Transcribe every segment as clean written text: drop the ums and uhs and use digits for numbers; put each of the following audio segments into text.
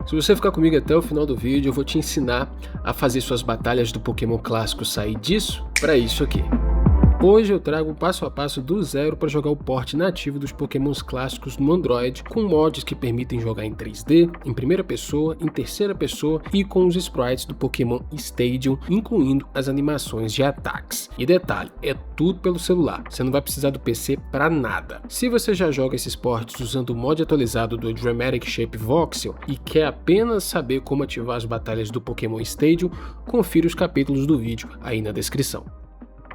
Se você ficar comigo até o final do vídeo, eu vou te ensinar a fazer suas batalhas do Pokémon clássico sair disso para isso aqui. Hoje eu trago um passo a passo do zero para jogar o port nativo dos Pokémons clássicos no Android, com mods que permitem jogar em 3D, em primeira pessoa, em terceira pessoa e com os sprites do Pokémon Stadium, incluindo as animações de ataques. E detalhe, é tudo pelo celular, você não vai precisar do PC para nada. Se você já joga esses ports usando o mod atualizado do Dramatic Shape Voxel e quer apenas saber como ativar as batalhas do Pokémon Stadium, confira os capítulos do vídeo aí na descrição.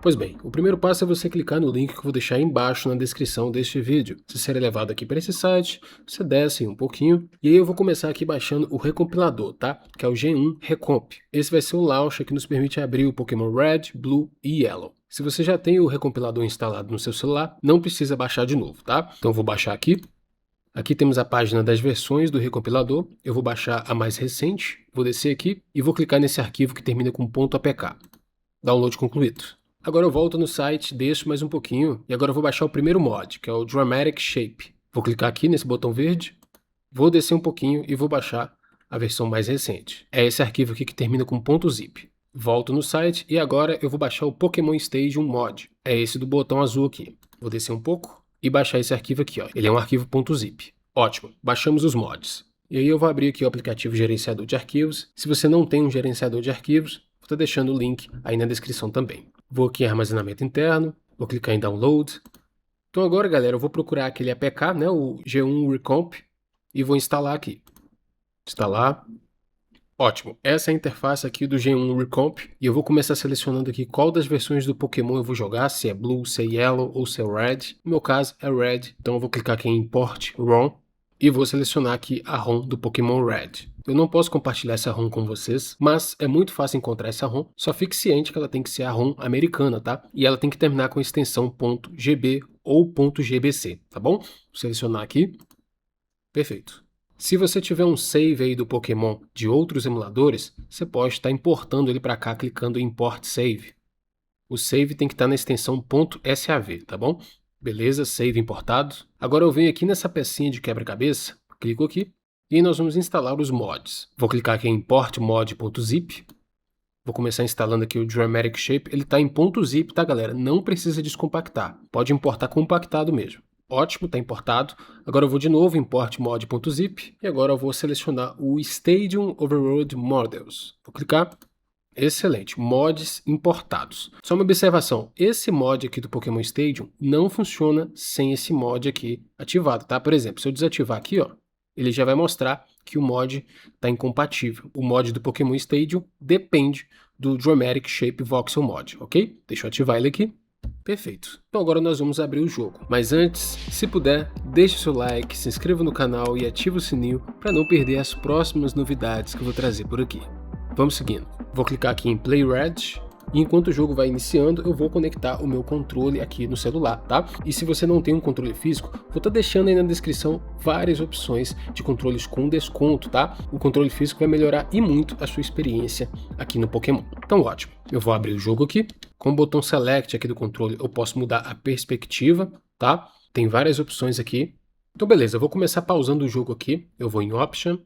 Pois bem, o primeiro passo é você clicar no link que eu vou deixar aí embaixo na descrição deste vídeo. Você será levado aqui para esse site, você desce um pouquinho, e aí eu vou começar aqui baixando o recompilador, tá? Que é o Gen1 Recomp. Esse vai ser o launcher que nos permite abrir o Pokémon Red, Blue e Yellow. Se você já tem o recompilador instalado no seu celular, não precisa baixar de novo, tá? Então eu vou baixar aqui. Aqui temos a página das versões do recompilador. Eu vou baixar a mais recente, vou descer aqui e vou clicar nesse arquivo que termina com .apk. Download concluído. Agora eu volto no site, desço mais um pouquinho e agora eu vou baixar o primeiro mod, que é o Dramatic Shape. Vou clicar aqui nesse botão verde, vou descer um pouquinho e vou baixar a versão mais recente. É esse arquivo aqui que termina com .zip. Volto no site e agora eu vou baixar o Pokémon Stadium mod. É esse do botão azul aqui. Vou descer um pouco e baixar esse arquivo aqui, ó. Ele é um arquivo .zip. Ótimo, baixamos os mods. E aí eu vou abrir aqui o aplicativo gerenciador de arquivos. Se você não tem um gerenciador de arquivos, vou estar deixando o link aí na descrição também. Vou aqui em armazenamento interno, vou clicar em download. Então agora, galera, eu vou procurar aquele APK, né, o G1 Recomp, e vou instalar aqui. Instalar. Ótimo, essa é a interface aqui do Gen1 Recomp, e eu vou começar selecionando aqui qual das versões do Pokémon eu vou jogar, se é Blue, se é Yellow ou se é Red. No meu caso é Red, então eu vou clicar aqui em Import ROM, e vou selecionar aqui a ROM do Pokémon Red. Eu não posso compartilhar essa ROM com vocês, mas é muito fácil encontrar essa ROM, só fique ciente que ela tem que ser a ROM americana, tá? E ela tem que terminar com a extensão .gb ou .gbc, tá bom? Vou selecionar aqui. Perfeito. Se você tiver um save aí do Pokémon de outros emuladores, você pode estar importando ele para cá clicando em Import Save. O save tem que estar na extensão .sav, tá bom? Beleza, save importado. Agora eu venho aqui nessa pecinha de quebra-cabeça, clico aqui, e nós vamos instalar os mods. Vou clicar aqui em Import Mod.zip. Vou começar instalando aqui o Dramatic Shape. Ele está em .zip, tá, galera? Não precisa descompactar. Pode importar compactado mesmo. Ótimo, está importado. Agora eu vou de novo, Import Mod.zip. E agora eu vou selecionar o Stadium Overworld Models. Vou clicar. Excelente, mods importados. Só uma observação, esse mod aqui do Pokémon Stadium não funciona sem esse mod aqui ativado, tá? Por exemplo, se eu desativar aqui, ó, ele já vai mostrar que o mod está incompatível. O mod do Pokémon Stadium depende do Dramatic Shape Voxel Mod, ok? Deixa eu ativar ele aqui. Perfeito. Então agora nós vamos abrir o jogo. Mas antes, se puder, deixe seu like, se inscreva no canal e ative o sininho para não perder as próximas novidades que eu vou trazer por aqui. Vamos seguindo. Vou clicar aqui em Play Red. E enquanto o jogo vai iniciando, eu vou conectar o meu controle aqui no celular, tá? E se você não tem um controle físico, vou estar deixando aí na descrição várias opções de controles com desconto, tá? O controle físico vai melhorar e muito a sua experiência aqui no Pokémon. Então, ótimo. Eu vou abrir o jogo aqui. Com o botão Select aqui do controle, eu posso mudar a perspectiva, tá? Tem várias opções aqui. Então, beleza. Eu vou começar pausando o jogo aqui. Eu vou em Option.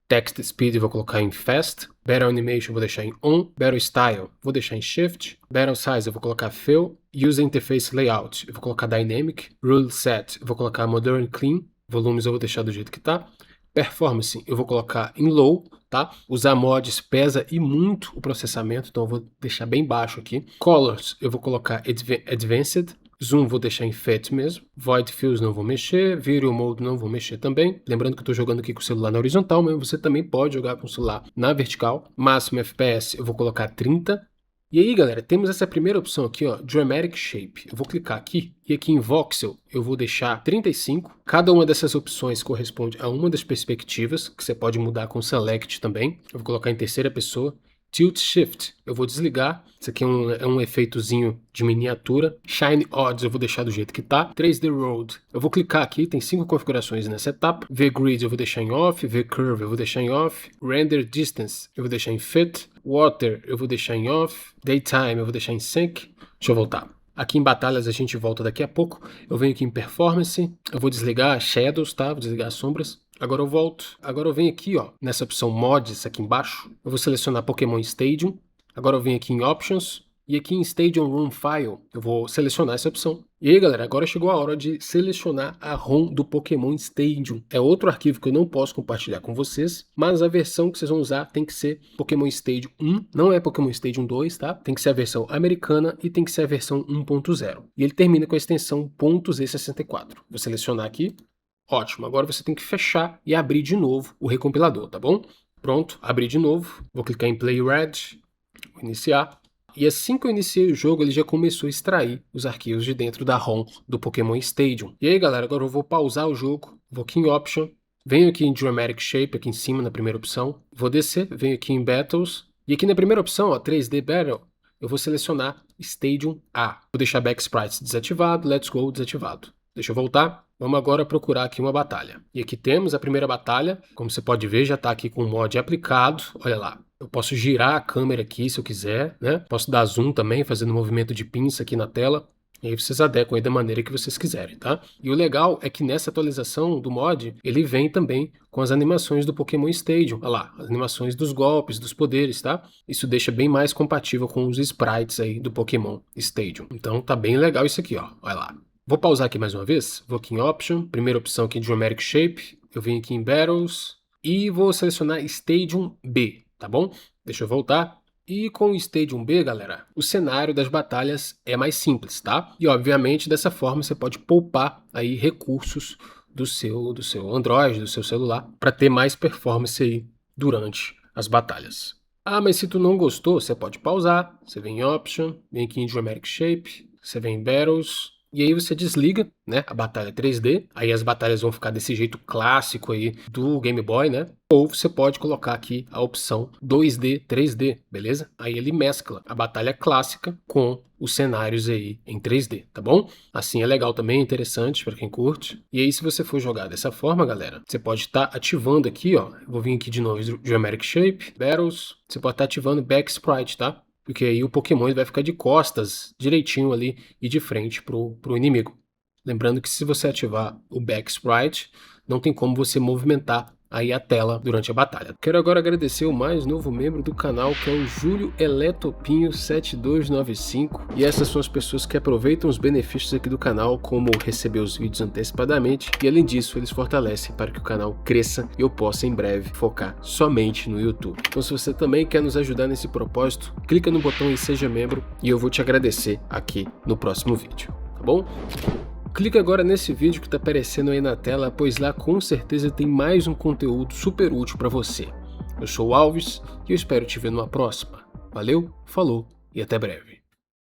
Text Speed vou colocar em Fast, Battle Animation vou deixar em On, Battle Style vou deixar em Shift, Battle Size eu vou colocar Fill, User Interface Layout eu vou colocar Dynamic, Rule Set eu vou colocar Modern Clean, Volumes eu vou deixar do jeito que tá, Performance eu vou colocar em Low, tá? Usar mods pesa e muito o processamento, então eu vou deixar bem baixo aqui, Colors eu vou colocar Advanced, Zoom vou deixar em Fat mesmo, Void Fills não vou mexer, Video Mode não vou mexer também, lembrando que eu estou jogando aqui com o celular na horizontal, mas você também pode jogar com o celular na vertical, máximo FPS eu vou colocar 30, e aí galera, temos essa primeira opção aqui, ó, Dramatic Shape, eu vou clicar aqui, e aqui em Voxel eu vou deixar 35, cada uma dessas opções corresponde a uma das perspectivas, que você pode mudar com Select também, eu vou colocar em terceira pessoa, Tilt Shift, eu vou desligar. Isso aqui é um efeitozinho de miniatura. Shine Odds eu vou deixar do jeito que tá. 3D Road, eu vou clicar aqui, tem 5 configurações nessa etapa. V-Grid eu vou deixar em Off. V-Curve eu vou deixar em Off. Render Distance eu vou deixar em Fit. Water eu vou deixar em Off. Daytime eu vou deixar em Sync. Deixa eu voltar. Aqui em batalhas a gente volta daqui a pouco. Eu venho aqui em Performance. Eu vou desligar Shadows, tá? Vou desligar as sombras. Agora eu volto. Agora eu venho aqui, ó, nessa opção Mods aqui embaixo. Eu vou selecionar Pokémon Stadium. Agora eu venho aqui em Options. E aqui em Stadium ROM File, eu vou selecionar essa opção. E aí, galera, agora chegou a hora de selecionar a ROM do Pokémon Stadium. É outro arquivo que eu não posso compartilhar com vocês, mas a versão que vocês vão usar tem que ser Pokémon Stadium 1, não é Pokémon Stadium 2, tá? Tem que ser a versão americana e tem que ser a versão 1.0. E ele termina com a extensão .z64. Vou selecionar aqui. Ótimo, agora você tem que fechar e abrir de novo o recompilador, tá bom? Pronto, abri de novo. Vou clicar em Play Red, vou iniciar. E assim que eu iniciei o jogo, ele já começou a extrair os arquivos de dentro da ROM do Pokémon Stadium. E aí, galera, agora eu vou pausar o jogo, vou aqui em Option, venho aqui em Dramatic Shape, aqui em cima na primeira opção, vou descer, venho aqui em Battles, e aqui na primeira opção, ó, 3D Battle, eu vou selecionar Stadium A. Vou deixar Back Sprites desativado, Let's Go desativado. Deixa eu voltar. Vamos agora procurar aqui uma batalha. E aqui temos a primeira batalha. Como você pode ver, já está aqui com o mod aplicado. Olha lá. Eu posso girar a câmera aqui se eu quiser, né? Posso dar zoom também, fazendo um movimento de pinça aqui na tela. E aí vocês adequam aí da maneira que vocês quiserem, tá? E o legal é que nessa atualização do mod, ele vem também com as animações do Pokémon Stadium. Olha lá, as animações dos golpes, dos poderes, tá? Isso deixa bem mais compatível com os sprites aí do Pokémon Stadium. Então tá bem legal isso aqui, ó. Olha lá. Vou pausar aqui mais uma vez, vou aqui em Option, primeira opção aqui em Geometric Shape, eu venho aqui em Battles e vou selecionar Stadium B, tá bom? Deixa eu voltar. E com o Stadium B, galera, o cenário das batalhas é mais simples, tá? E obviamente dessa forma você pode poupar aí recursos do seu Android, do seu celular, para ter mais performance aí durante as batalhas. Ah, mas se tu não gostou, você pode pausar, você vem em Option, vem aqui em Geometric Shape, você vem em Battles, e aí você desliga, né, a batalha 3D, aí as batalhas vão ficar desse jeito clássico aí do Game Boy, né? Ou você pode colocar aqui a opção 2D, 3D, beleza? Aí ele mescla a batalha clássica com os cenários aí em 3D, tá bom? Assim é legal também, interessante para quem curte. E aí se você for jogar dessa forma, galera, você pode estar ativando aqui, ó, eu vou vir aqui de novo, Geometric Shape, Battles, você pode estar ativando Back Sprite, tá? Porque aí o Pokémon ele vai ficar de costas direitinho ali e de frente pro inimigo. Lembrando que se você ativar o Back Sprite, não tem como você movimentar aí a tela durante a batalha. Quero agora agradecer o mais novo membro do canal, que é o Júlio Eletopinho 7295. E essas são as pessoas que aproveitam os benefícios aqui do canal, como receber os vídeos antecipadamente, e além disso eles fortalecem para que o canal cresça e eu possa em breve focar somente no YouTube. Então se você também quer nos ajudar nesse propósito, clica no botão e seja membro e eu vou te agradecer aqui no próximo vídeo, tá bom? Clica agora nesse vídeo que está aparecendo aí na tela, pois lá com certeza tem mais um conteúdo super útil para você. Eu sou o Alves e eu espero te ver numa próxima. Valeu, falou e até breve.